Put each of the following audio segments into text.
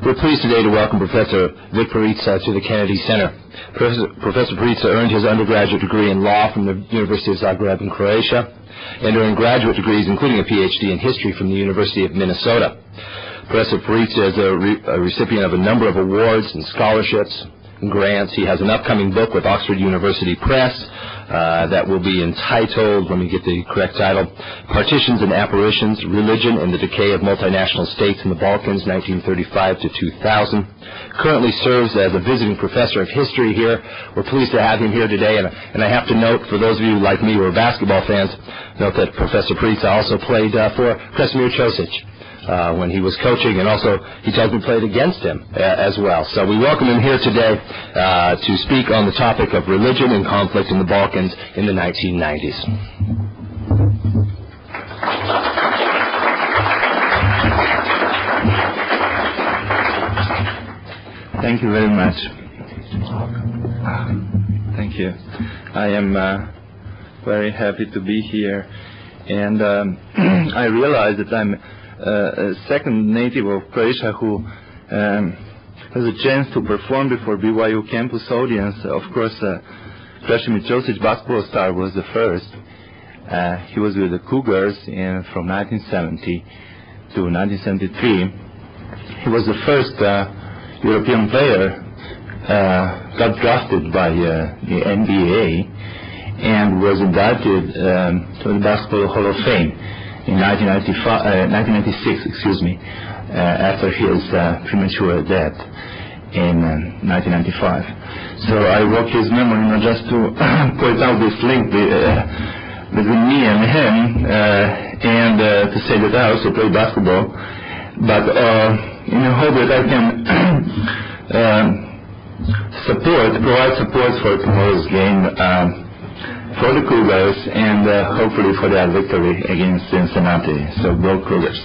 We're pleased today to welcome Professor Vic Perica to the Kennedy Center. Professor Perica earned his undergraduate degree in law from the University of Zagreb in Croatia, and earned graduate degrees, including a PhD in history from the University of Minnesota. Professor Perica is a recipient of a number of awards and scholarships and grants. He has an upcoming book with Oxford University Press that will be entitled, let me get the correct title, Partitions and Apparitions, Religion and the Decay of Multinational States in the Balkans, 1935 to 2000. Currently serves as a visiting professor of history here. We're pleased to have him here today, and I have to note, for those of you like me who are basketball fans, note that Professor Perica also played for Krasimir Ćosić when he was coaching, and also he tells me played against him as well. So we welcome him here today to speak on the topic of religion and conflict in the Balkans in the 1990s. Thank you very much. Thank you. I am very happy to be here, and I realize that I'm a second native of Croatia who has a chance to perform before BYU campus audience. Of course, Krasimir Ćosić, basketball star, was the first. He was with the Cougars from 1970 to 1973. He was the first European player got drafted by the NBA and was inducted to the Basketball Hall of Fame in 1996, after his premature death in 1995. So I evoke his memory not just to point out this link between me and him, and to say that I also play basketball, but in the hope that I can provide support for tomorrow's game for the Cougars, and hopefully for their victory against Cincinnati. So go Cougars.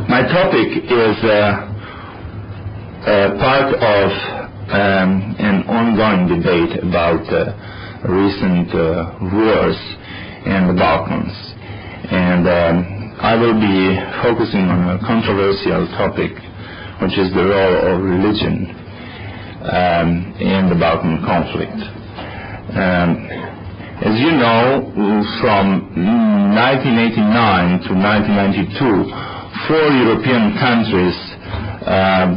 My topic is part of an ongoing debate about recent wars in the Balkans, and I will be focusing on a controversial topic, which is the role of religion in the Balkan conflict. As you know, from 1989 to 1992, 4 European countries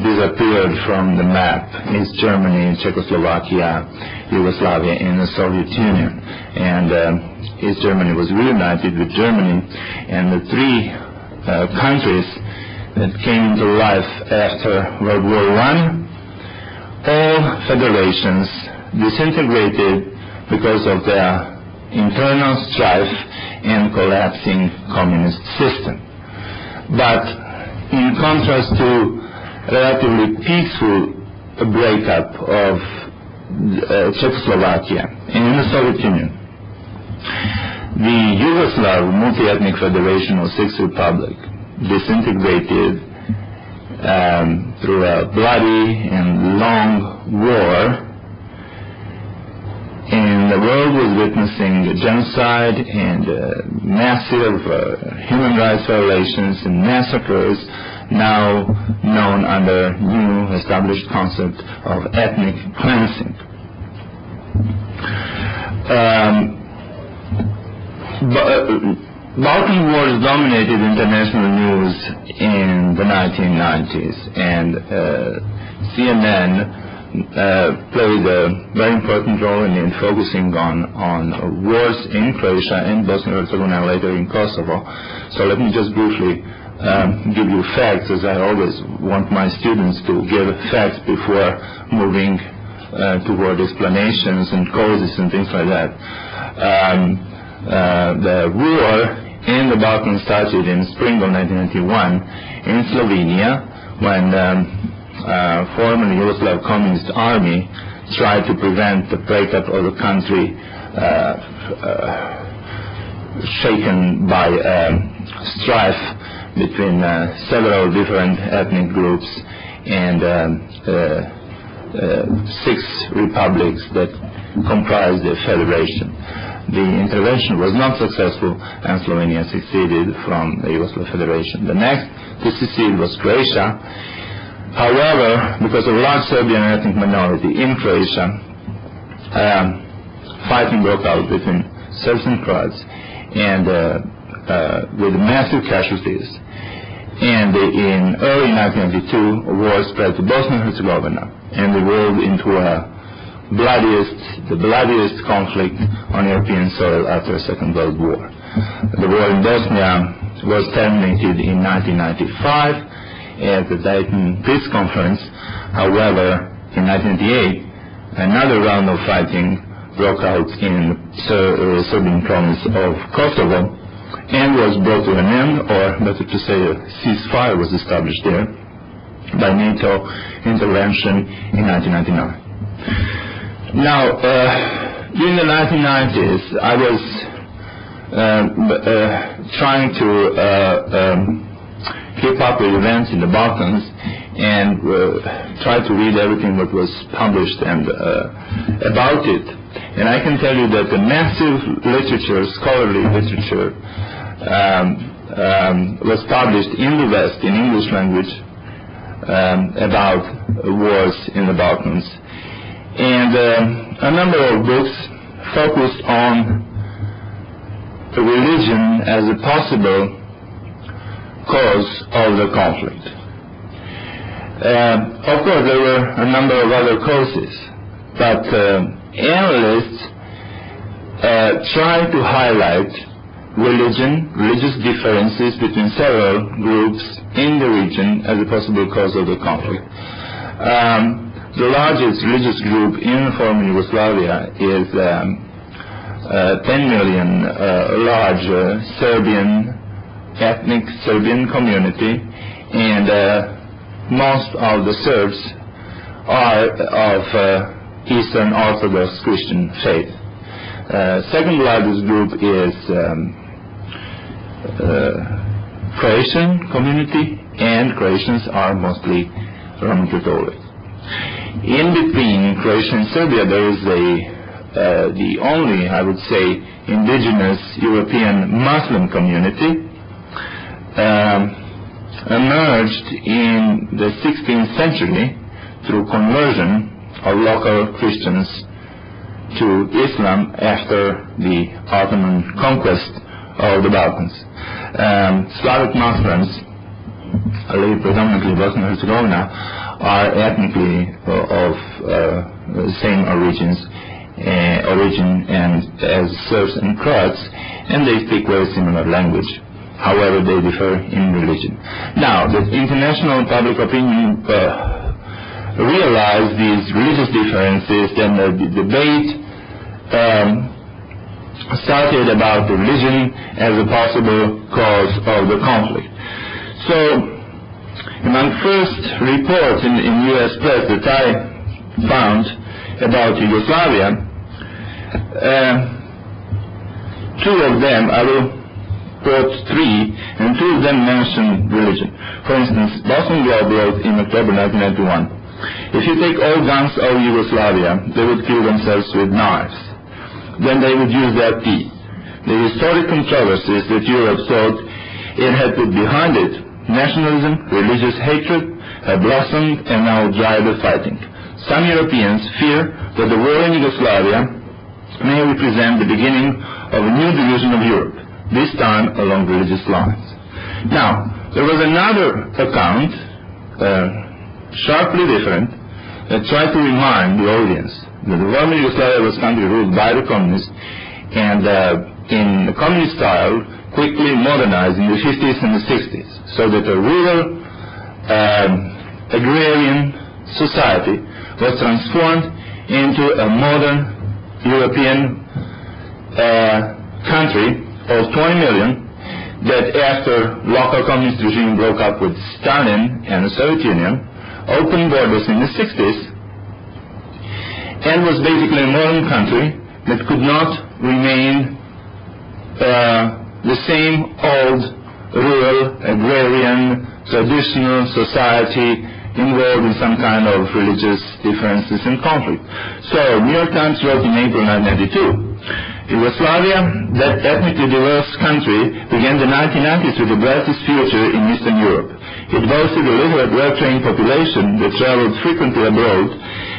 disappeared from the map: East Germany, Czechoslovakia, Yugoslavia, and the Soviet Union. And East Germany was reunited with Germany, and the 3 countries that came into life after World War I, all federations disintegrated because of their internal strife and collapsing communist system. But in contrast to relatively peaceful breakup of Czechoslovakia and the Soviet Union, the Yugoslav multi-ethnic federation of 6 republics disintegrated through a bloody and long war, and the world was witnessing genocide and massive human rights violations and massacres, now known under new established concept of ethnic cleansing. Balkan Wars dominated international news in the 1990s, and CNN played a very important role in focusing on wars in Croatia and Bosnia and Herzegovina, later in Kosovo. So let me just briefly give you facts, as I always want my students to give facts before moving toward explanations and causes and things like that. The war in the Balkans started in spring of 1991 in Slovenia, when former Yugoslav Communist Army tried to prevent the breakup of the country, shaken by strife between several different ethnic groups and 6 republics that comprised the federation. the intervention was not successful and Slovenia seceded from the Yugoslav Federation. The next to secede was Croatia. However, because of large Serbian ethnic minority in Croatia, fighting broke out between Serbs and Croats, and with massive casualties. And in early 1992, a war spread to Bosnia and Herzegovina and evolved into the bloodiest conflict on European soil after the Second World War. The war in Bosnia was terminated in 1995 at the Dayton Peace Conference. However, in 1998, another round of fighting broke out in Serbian province of Kosovo and was brought to an end, or better to say a ceasefire was established there by NATO intervention in 1999. Now, during the 1990s, I was trying to keep up with events in the Balkans and try to read everything that was published and about it. And I can tell you that the massive literature, scholarly literature, was published in the West in English language about wars in the Balkans. And a number of books focused on religion as a possible cause of the conflict. Of course, there were a number of other causes, but analysts try to highlight religious differences between several groups in the region as a possible cause of the conflict. The largest religious group in former Yugoslavia is 10 million large ethnic Serbian community, and most of the Serbs are of Eastern Orthodox Christian faith. Second largest group is Croatian community, and Croatians are mostly Roman Catholic. In between Croatia and Serbia, there is the only, I would say, indigenous European Muslim community emerged in the 16th century through conversion of local Christians to Islam after the Ottoman conquest of the Balkans. Slavic Muslims, live predominantly in Bosnia and Herzegovina, are ethnically of same origin and as Serbs and Croats, and they speak very similar language. However, they differ in religion. Now, the international public opinion realized these religious differences, and the debate started about the religion as a possible cause of the conflict. So, among first reports in U.S. press that I found about Yugoslavia, two of them, I will quote three, and two of them mention religion. For instance, Boston Globe wrote in October 1991, if you take all guns out of Yugoslavia, they would kill themselves with knives. Then they would use their teeth. The historic controversies that Europe thought it had put behind it, nationalism, religious hatred, have blossomed and now drive the fighting. Some Europeans fear that the war in Yugoslavia may represent the beginning of a new division of Europe, this time along religious lines. Now, there was another account, sharply different, that tried to remind the audience that the former Yugoslavia was a country ruled by the communists, and in the communist style, quickly modernized in the 50s and the 60s, so that a rural agrarian society was transformed into a modern European country of 20 million that after local communist regime broke up with Stalin and the Soviet Union, opened borders in the 60s, and was basically a modern country that could not remain the same old rural agrarian traditional society involved in some kind of religious differences and conflict. So New York Times wrote in April 1992, Yugoslavia, that ethnically diverse country, began the 1990s with the brightest future in Eastern Europe. It boasted a literate, well-trained population that traveled frequently abroad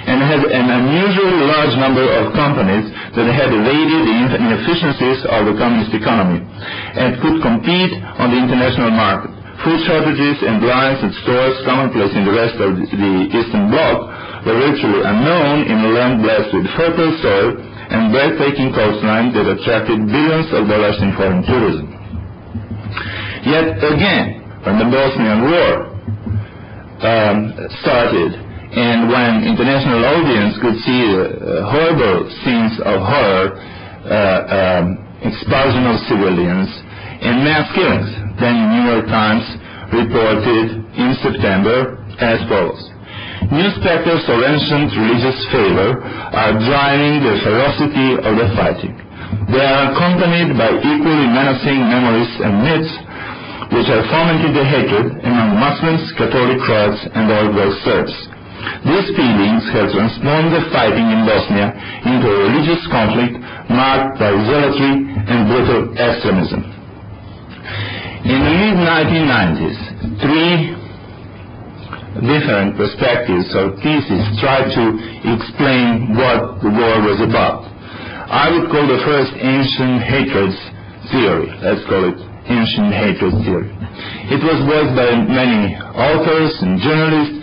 and had an unusually large number of companies that had evaded the inefficiencies of the communist economy and could compete on the international market. Food shortages and lines at stores commonplace in the rest of the Eastern Bloc were virtually unknown in a land blessed with fertile soil and breathtaking coastline that attracted billions of dollars in foreign tourism. Yet again, when the Bosnian War started, and when international audience could see horrible scenes of horror, expulsion of civilians, and mass killings, then the New York Times reported in September as follows: "New specters of ancient religious favor are driving the ferocity of the fighting. They are accompanied by equally menacing memories and myths which have fomented the hatred among Muslims, Catholic Croats, and Orthodox Serbs. These feelings have transformed the fighting in Bosnia into a religious conflict marked by zealotry and brutal extremism." In the mid-1990s, three different perspectives or theses tried to explain what the war was about. I would call the first ancient hatreds theory. Let's call it ancient hatred theory. It was voiced by many authors and journalists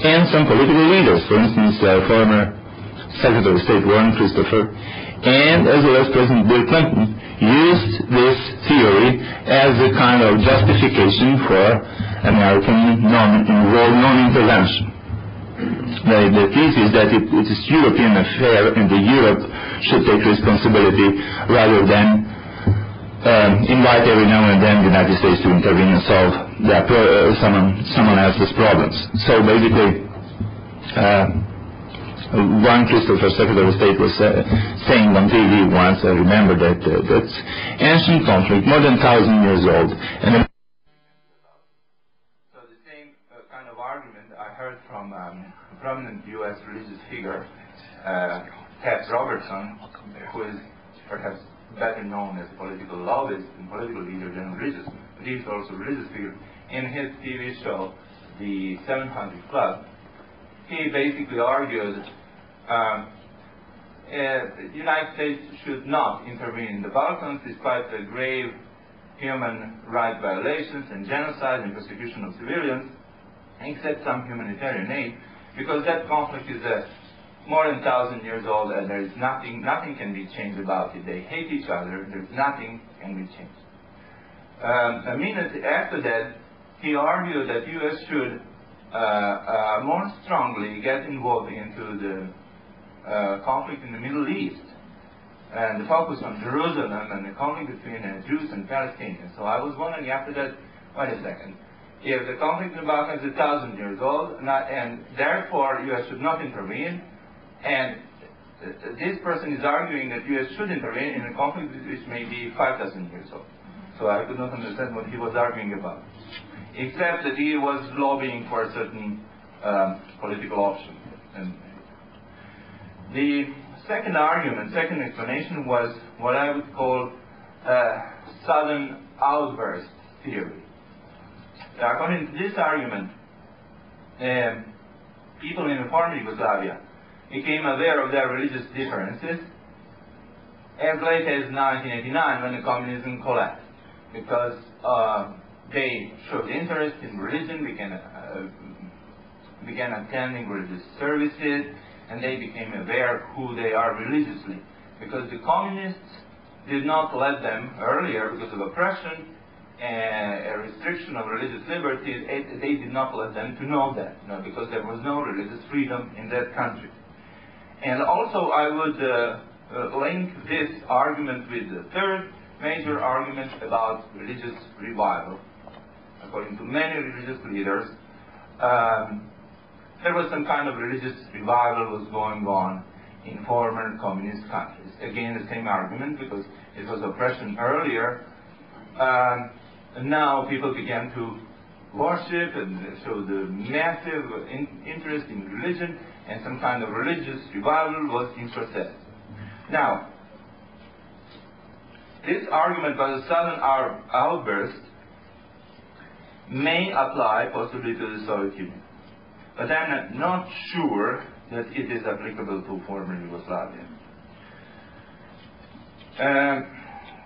and some political leaders. For instance, former Secretary of State Warren Christopher and as well as President Bill Clinton used this theory as a kind of justification for American non-intervention. The thesis that it is European affair and the Europe should take responsibility rather than invite every now and then the United States to intervene and solve someone else's problems. So basically, Warren Christopher, Secretary of State, was saying on TV once, I remember that that's ancient conflict, more than 1,000 years old. And so the same kind of argument I heard from a prominent U.S. religious figure, Ted Robertson, who is perhaps better known as political lobbyist and political leader than religious, but he's also a religious figure. In his TV show, The 700 Club, he basically argued the United States should not intervene in the Balkans despite the grave human rights violations and genocide and persecution of civilians, except some humanitarian aid, because that conflict is more than 1,000 years old and there is nothing can be changed about it. They hate each other, there's nothing can be changed. A minute after that, he argued that U.S. should more strongly get involved into the conflict in the Middle East and the focus on Jerusalem and the conflict between Jews and Palestinians. So I was wondering after that, wait a second, if the conflict in the Balkans is 1,000 years old and therefore U.S. should not intervene, and this person is arguing that U.S. should intervene in a conflict which may be 5,000 years old. So I could not understand what he was arguing about, except that he was lobbying for a certain political option. And the second argument, second explanation was what I would call sudden outburst theory. According to this argument, people in the former Yugoslavia became aware of their religious differences as late as 1989 when the communism collapsed, because they showed interest in religion, began attending religious services, and they became aware who they are religiously. Because the communists did not let them earlier, because of oppression and a restriction of religious liberty, they did not let them to know that, because there was no religious freedom in that country. And also I would link this argument with the third major argument about religious revival. According to many religious leaders, there was some kind of religious revival was going on in former communist countries. Again, the same argument, because it was oppression earlier, and now people began to worship and show the massive interest in religion, and some kind of religious revival was in process. Now, this argument about the sudden outburst may apply possibly to the Soviet Union, but I'm not sure that it is applicable to former Yugoslavia.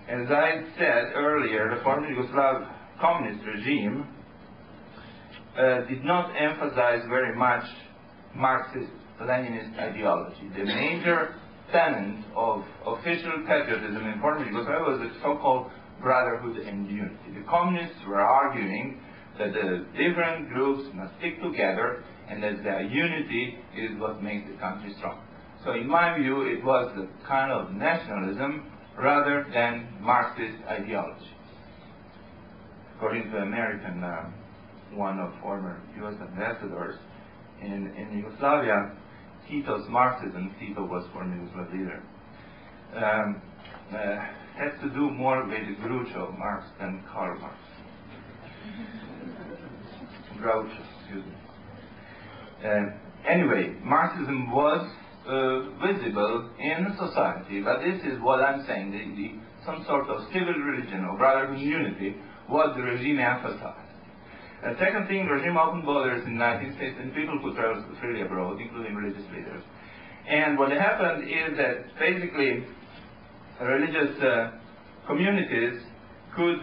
As I said earlier, the former Yugoslav communist regime did not emphasize very much Marxist-Leninist ideology. The major tenet of official patriotism in former Yugoslavia was the so-called brotherhood and unity. The communists were arguing that the different groups must stick together and that their unity is what makes the country strong. So in my view, it was a kind of nationalism rather than Marxist ideology. According to American, one of former U.S. ambassadors in Yugoslavia, Tito's Marxism, Tito was former Yugoslav leader, has to do more with Groucho Marx than Karl Marx. Groucho, excuse me. Anyway, Marxism was visible in society, but this is what I'm saying, some sort of civil religion or brotherhood unity, what the regime emphasized. The second thing, the regime opened borders in the United States and people could travel freely abroad, including religious leaders. And what happened is that basically religious communities could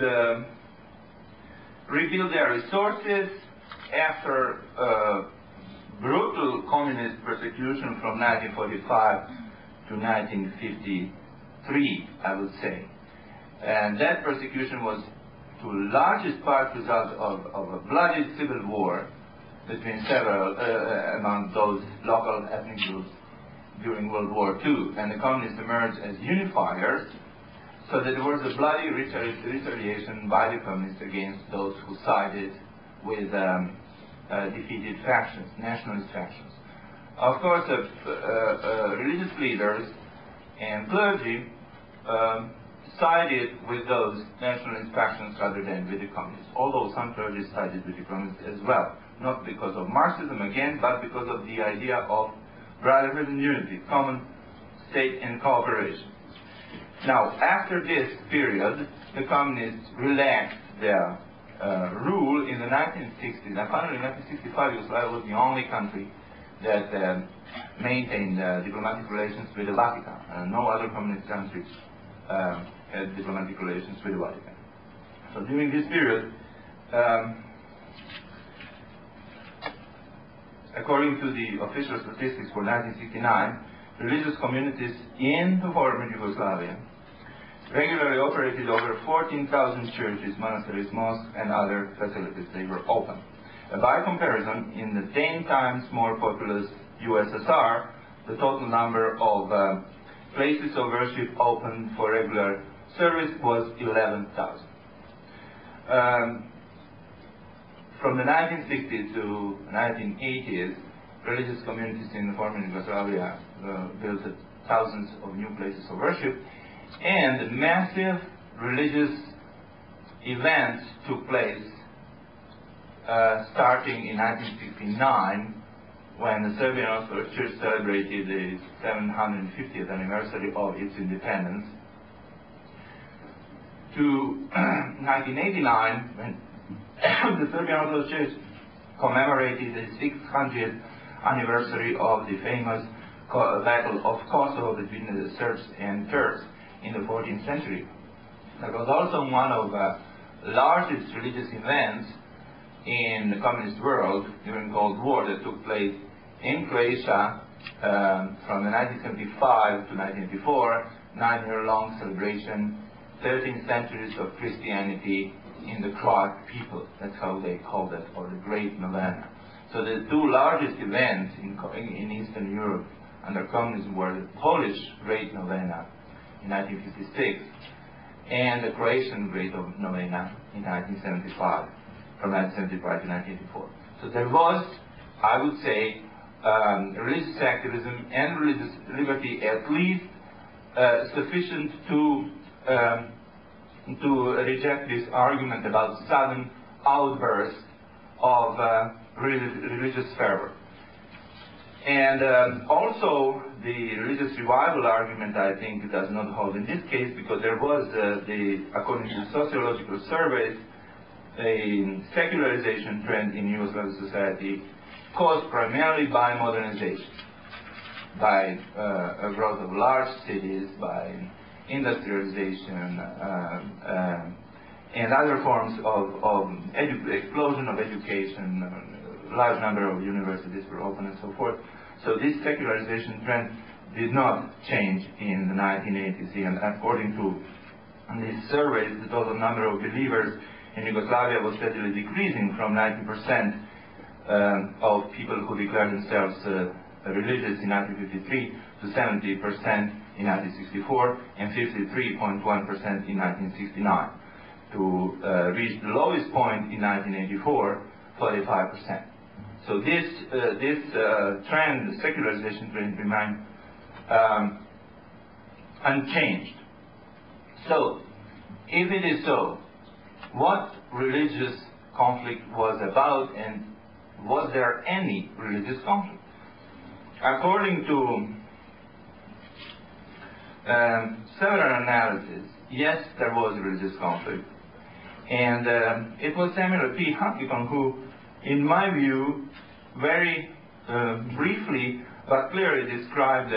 rebuild their resources after brutal communist persecution from 1945 to 1953, I would say. And that persecution was to the largest part result of a bloody civil war between several, among those local ethnic groups during World War II. And the communists emerged as unifiers, so that there was a bloody retaliation by the communists against those who sided with defeated factions, nationalist factions. Of course, religious leaders and clergy sided with those nationalist factions rather than with the communists, although some clergy sided with the communists as well, not because of Marxism again, but because of the idea of brotherhood and unity, common state and cooperation. Now, after this period, the communists relaxed their rule in the 1960s. And finally, in 1965, Yugoslavia was the only country that maintained diplomatic relations with the Vatican. No other communist country had diplomatic relations with the Vatican. So during this period, according to the official statistics for 1969, religious communities in the former Yugoslavia regularly operated over 14,000 churches, monasteries, mosques, and other facilities. They were open. By comparison, in the 10 times more populous USSR, the total number of places of worship open for regular service was 11,000. From the 1960s to 1980s, religious communities in the former Yugoslavia built thousands of new places of worship, and massive religious events took place starting in 1969, when the Serbian Orthodox Church celebrated the 750th anniversary of its independence, to 1989, when the Serbian Orthodox Church commemorated the 600th anniversary of the famous Battle of Kosovo between the Serbs and Turks in the 14th century. That was also one of the largest religious events in the communist world during Cold War that took place in Croatia from 1975 to 1984, 9-year-long celebration, 13 centuries of Christianity in the Croat people. That's how they called it, or the Great Novena. So the two largest events in Eastern Europe under communism were the Polish Great Novena in 1956 and the Croatian Great Novena in 1975, from 1975 to 1984. So there was, I would say, religious activism and religious liberty at least sufficient to reject this argument about sudden outbursts of religious fervor. And also, the religious revival argument, I think, does not hold in this case, because there was, according to sociological surveys, a secularization trend in Yugoslav society caused primarily by modernization, by a growth of large cities, by industrialization, and other forms of explosion of education. Large number of universities were open and so forth. So this secularization trend did not change in the 1980s, and according to these surveys, the total number of believers in Yugoslavia was steadily decreasing from 90% of people who declared themselves religious in 1953 to 70% in 1964 and 53.1% in 1969, to reach the lowest point in 1984, 45%. So this trend, the secularization trend, remained unchanged. So, if it is so, what religious conflict was about, and was there any religious conflict? According to several analyses, yes, there was a religious conflict. And it was Samuel P. Huntington who, in my view, very briefly but clearly described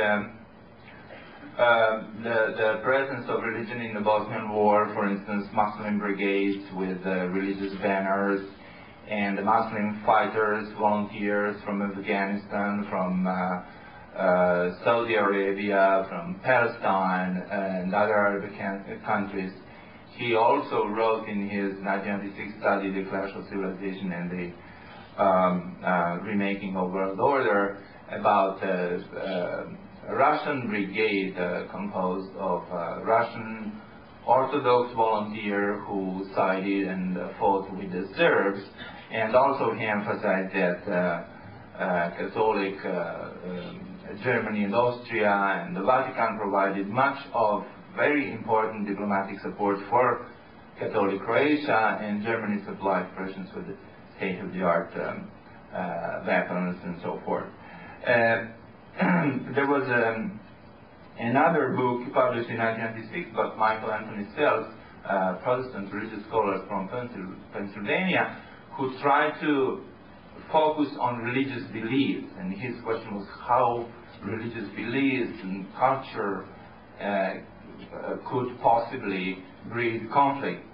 the presence of religion in the Bosnian War, for instance, Muslim brigades with religious banners, and the Muslim fighters, volunteers from Afghanistan, from Saudi Arabia, from Palestine, and other Arabic countries. He also wrote in his 1996 study, The Clash of Civilization and the Remaking of World Order, about a Russian brigade composed of Russian Orthodox volunteers who sided and fought with the Serbs, and also he emphasized that Catholic Germany and Austria and the Vatican provided much of very important diplomatic support for Catholic Croatia, and Germany supplied Russians with state-of-the-art weapons and so forth. There was another book published in 1996 by Michael Anthony Sells, Protestant religious scholars from Pennsylvania, who tried to focus on religious beliefs. And his question was how religious beliefs and culture could possibly breed conflict.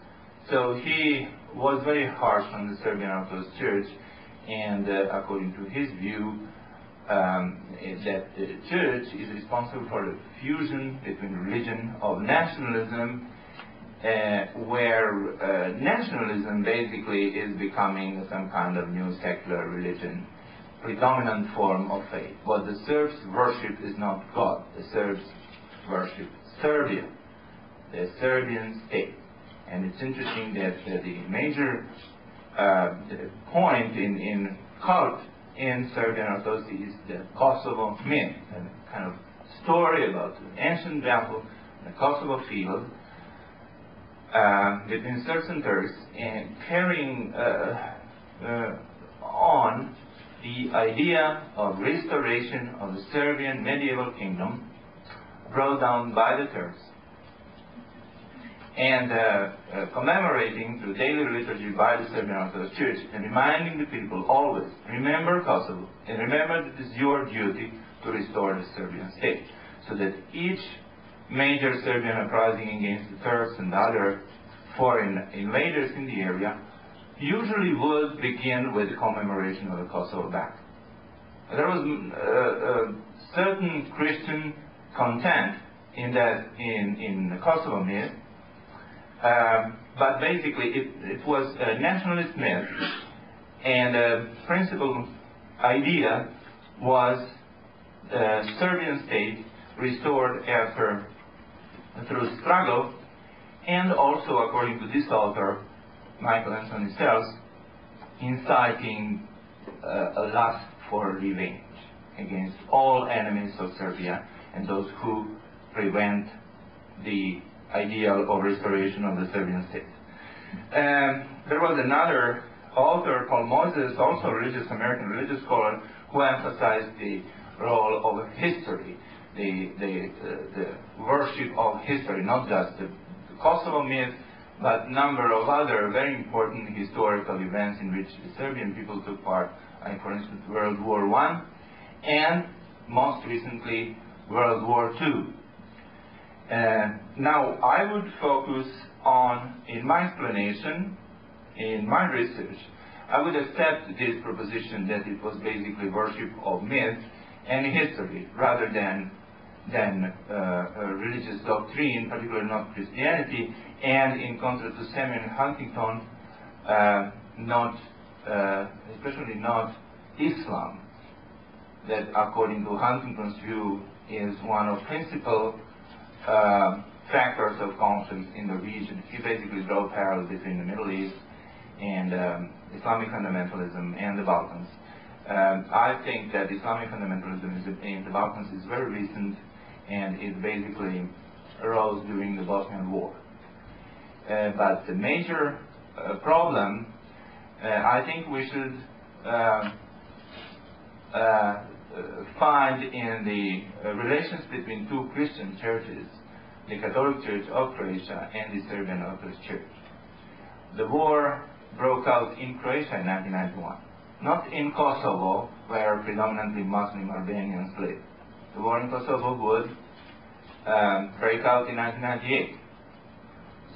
So he was very harsh on the Serbian Orthodox Church, and according to his view, that the Church is responsible for the fusion between religion of nationalism, where nationalism basically is becoming some kind of new secular religion, predominant form of faith. What the Serbs worship is not God. The Serbs worship Serbia, the Serbian state. And it's interesting that the major point in cult in Serbian Orthodoxy is the Kosovo myth, a kind of story about an ancient battle in the Kosovo field between Serbs and Turks, and carrying on the idea of restoration of the Serbian medieval kingdom brought down by the Turks, and commemorating through daily liturgy by the Serbian Orthodox Church, and reminding the people always, remember Kosovo, and remember that it is your duty to restore the Serbian state. So that each major Serbian uprising against the Turks and other foreign invaders in the area usually would begin with the commemoration of the Kosovo battle. There was certain Christian content in that, in the Kosovo myth, but basically it was a nationalist myth, and the principal idea was the Serbian state restored through struggle, and also, according to this author, Michael Anthony Sells, inciting a lust for revenge against all enemies of Serbia and those who prevent the ideal of restoration of the Serbian state. There was another author called Moses, also a American religious scholar, who emphasized the role of history, the worship of history, not just the Kosovo myth, but number of other very important historical events in which the Serbian people took part, for instance, World War I, and most recently, World War II. Now, I would focus on, in my explanation, in my research, I would accept this proposition that it was basically worship of myth and history, rather than religious doctrine, particularly not Christianity, and in contrast to Samuel Huntington, especially not Islam, that according to Huntington's view is one of principal factors of conflict in the region. He basically drew parallels between the Middle East and Islamic fundamentalism and the Balkans. I think that Islamic fundamentalism in the Balkans is very recent, and it basically arose during the Bosnian War. But the major problem, I think we should find in the relations between two Christian churches, the Catholic Church of Croatia and the Serbian Orthodox Church. The war broke out in Croatia in 1991, not in Kosovo, where predominantly Muslim Albanians live. The war in Kosovo would break out in 1998.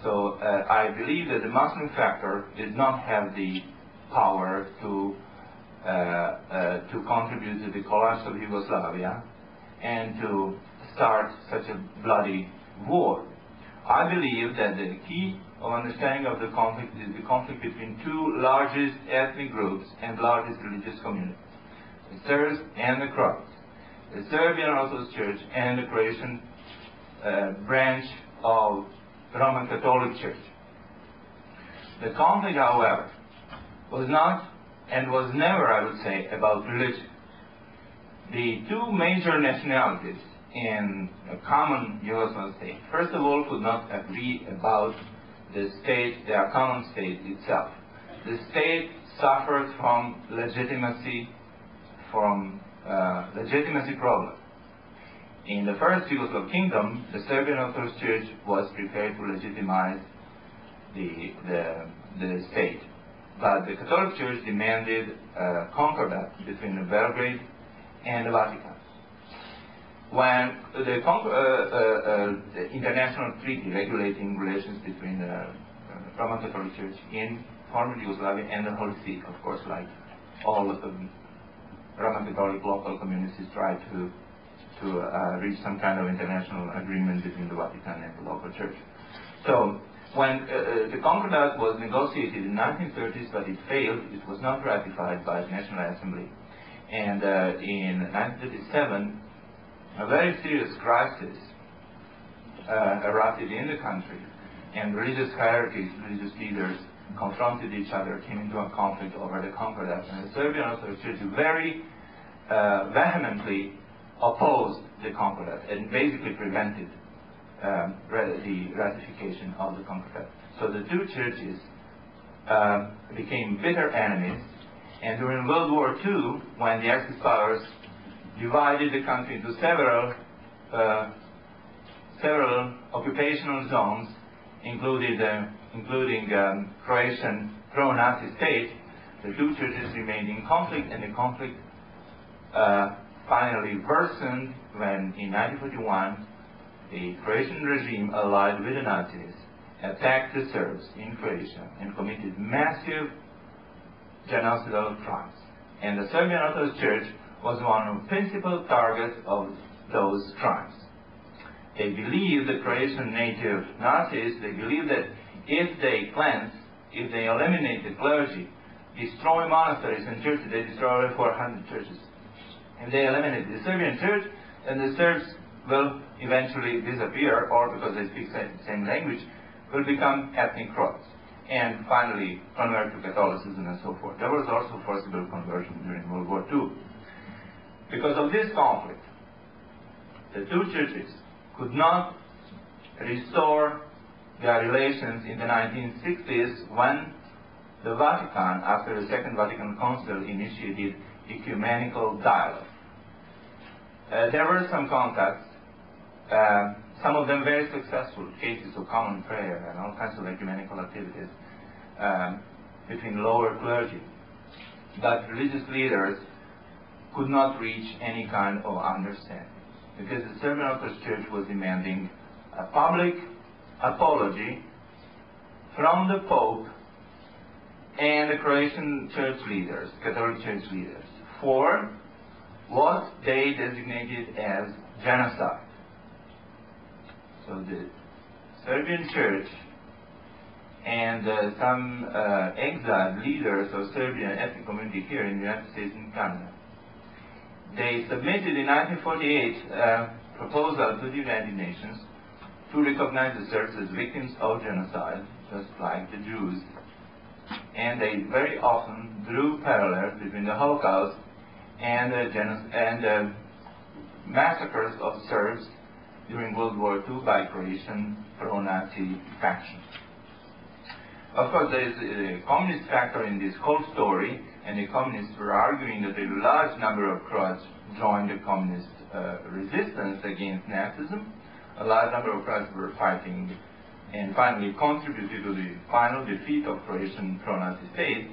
So I believe that the Muslim factor did not have the power to contribute to the collapse of Yugoslavia and to start such a bloody war. I believe that the key of understanding of the conflict is the conflict between two largest ethnic groups and largest religious communities, the Serbs and the Croats, the Serbian Orthodox Church and the Croatian branch of the Roman Catholic Church. The conflict, however, was not and was never, I would say, about religion. The two major nationalities in a common Yugoslav state, first of all, could not agree about the state, their common state itself. The state suffered from legitimacy problem. In the first Yugoslav kingdom, the Serbian Orthodox Church was prepared to legitimize the state. But the Catholic Church demanded a concordat between Belgrade and the Vatican. When the international treaty regulating relations between the Roman Catholic Church in former Yugoslavia and the Holy See, of course, like all of the Roman Catholic local communities tried to reach some kind of international agreement between the Vatican and the local church. So when the Concordat was negotiated in the 1930s, but it failed, it was not ratified by the National Assembly. And in 1937, a very serious crisis erupted in the country, and religious hierarchies, religious leaders confronted each other, came into a conflict over the Concordat. And the Serbian Orthodox Church very vehemently opposed the Concordat and basically prevented the ratification of the Concordat. So the two churches became bitter enemies, and during World War II, when the Axis powers divided the country into several occupational zones, including Croatian pro-Nazi state, the two churches remained in conflict, and the conflict finally worsened when, in 1941, the Croatian regime, allied with the Nazis, attacked the Serbs in Croatia and committed massive genocidal crimes. And the Serbian Orthodox Church was one of the principal targets of those crimes. They believed, the Croatian native Nazis, they believed that if they cleanse, if they eliminate the clergy, destroy monasteries and churches, they destroy over 400 churches. And they eliminate the Serbian church, and the Serbs will eventually disappear, or because they speak the same language, will become ethnic Croats, and finally convert to Catholicism and so forth. There was also forcible conversion during World War II. Because of this conflict, the two churches could not restore their relations in the 1960s when the Vatican, after the Second Vatican Council, initiated ecumenical dialogue. There were some contacts, some of them very successful, cases of common prayer and all kinds of ecumenical activities between lower clergy. But religious leaders could not reach any kind of understanding, because the Serbian Orthodox Church was demanding a public apology from the Pope and the Croatian church leaders, Catholic church leaders, for what they designated as genocide. So the Serbian church and some exiled leaders of Serbian ethnic community here in the United States and Canada, they submitted in 1948 a proposal to the United Nations to recognize the Serbs as victims of genocide, just like the Jews. And they very often drew parallels between the Holocaust and the massacres of Serbs during World War II by Croatian pro-Nazi factions. Of course, there is a communist factor in this whole story, and the communists were arguing that a large number of Croats joined the communist resistance against Nazism. A large number of Croats were fighting and finally contributed to the final defeat of Croatian pro-Nazi state.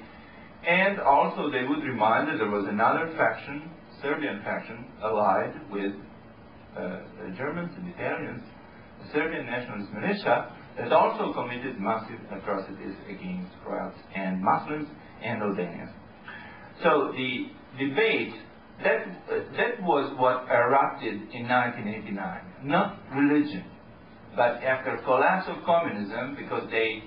And also they would remind that there was another faction, Serbian faction, allied with the Germans and Italians, the Serbian nationalist militia, that also committed massive atrocities against Croats and Muslims and Albanians. So the debate, that was what erupted in 1989, not religion, but after collapse of communism, because the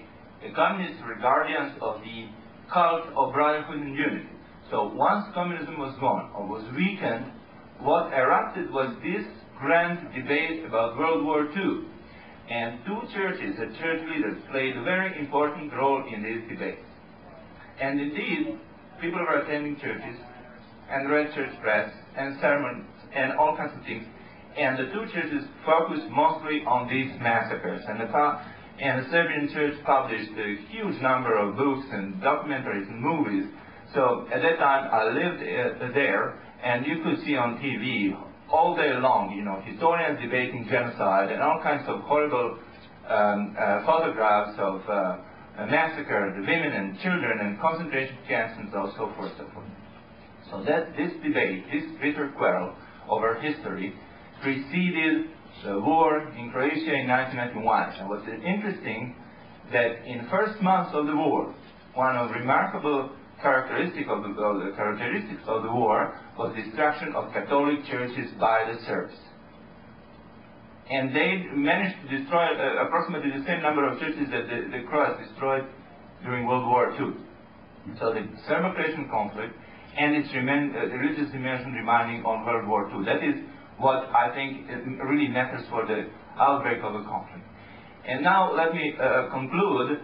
communists were guardians of the cult of brotherhood and unity. So once communism was gone or was weakened, what erupted was this grand debate about World War II. And two churches, the church leaders, played a very important role in these debates. And indeed, people were attending churches and read church press and sermons and all kinds of things. And the two churches focused mostly on these massacres. And the Serbian church published a huge number of books and documentaries and movies. So at that time, I lived there, and you could see on TV all day long, historians debating genocide and all kinds of horrible photographs of massacred women and children and concentration camps and so forth, so forth. So that this debate, this bitter quarrel over history, preceded the war in Croatia in 1991. And what's interesting, that in the first months of the war, one of remarkable characteristics of the war was destruction of Catholic churches by the Serbs. And they managed to destroy approximately the same number of churches that the Croats destroyed during World War II. So the Serbo-Croatian conflict and its religious dimension remaining on World War II. That is what I think really matters for the outbreak of the conflict. And now let me conclude.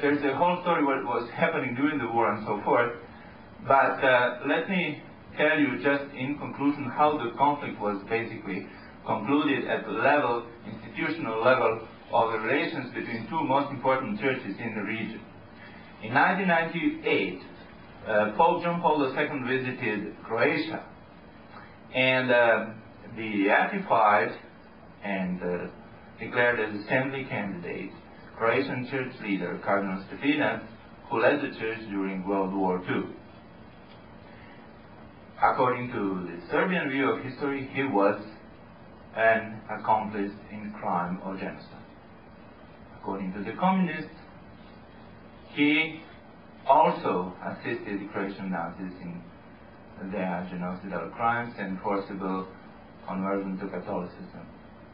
There's a whole story what was happening during the war and so forth, but let me tell you just in conclusion how the conflict was basically concluded at the level, institutional level, of the relations between two most important churches in the region. In 1998, Pope John Paul II visited Croatia and beatified and declared as assembly candidate Croatian church leader Cardinal Stepinac, who led the church during World War II. According to the Serbian view of history, he was an accomplice in crime or genocide. According to the communists, he also assisted the Croatian Nazis in their genocidal crimes and forcible conversion to Catholicism.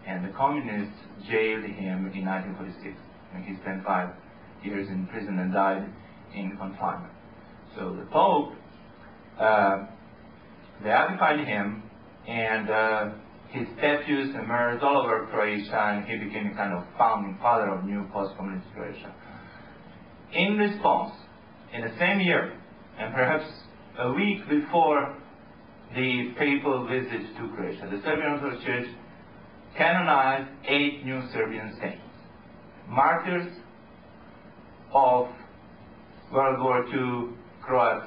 And the communists jailed him in 1946, and he spent 5 years in prison and died in confinement. So the Pope beatified him, and his statues emerged all over Croatia, and he became a kind of founding father of new post-communist Croatia. In response, in the same year, and perhaps a week before the papal visit to Croatia, the Serbian Orthodox Church canonized 8 new Serbian saints, martyrs of World War II Croat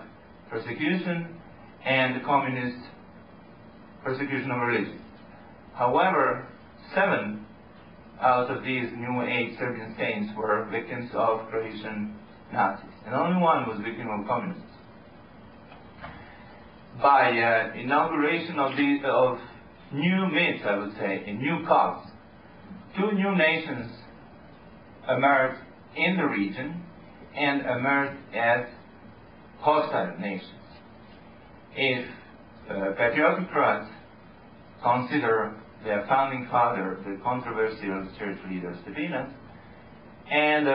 persecution and the communist persecution of religion. However, 7 out of these new 8 Serbian states were victims of Croatian Nazis, and only 1 was victim of communists. By inauguration of new myths, I would say, in new cults, 2 new nations emerged in the region and emerged as hostile nations. If patriotic Croats consider their founding father, the controversial church leader Stepinac, and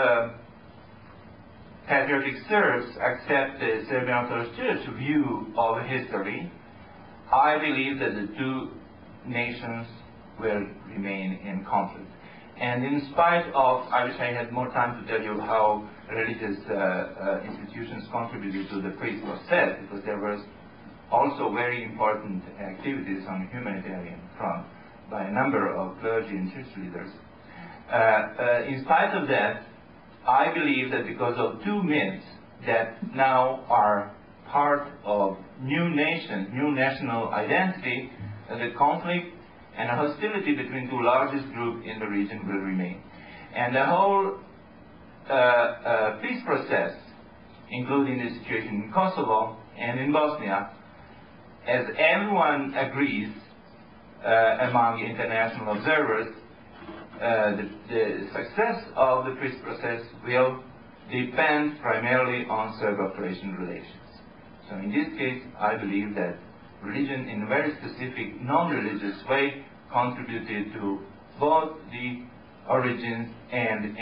patriotic Serbs accept the Serbian Orthodox Church view of history, I believe that the 2 nations will remain in conflict. And in spite of, I wish I had more time to tell you how religious institutions contributed to the peace process, because there was also very important activities on the humanitarian front by a number of clergy and church leaders. In spite of that, I believe that because of 2 myths that now are part of new nations, new national identity, the conflict and hostility between 2 largest groups in the region will remain. And the whole peace process, including the situation in Kosovo and in Bosnia, as everyone agrees among international observers, the success of the peace process will depend primarily on Serbo-Croatian relations. So in this case, I believe that religion in a very specific, non-religious way contributed to both the origins and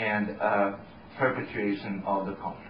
perpetuation of the conflict.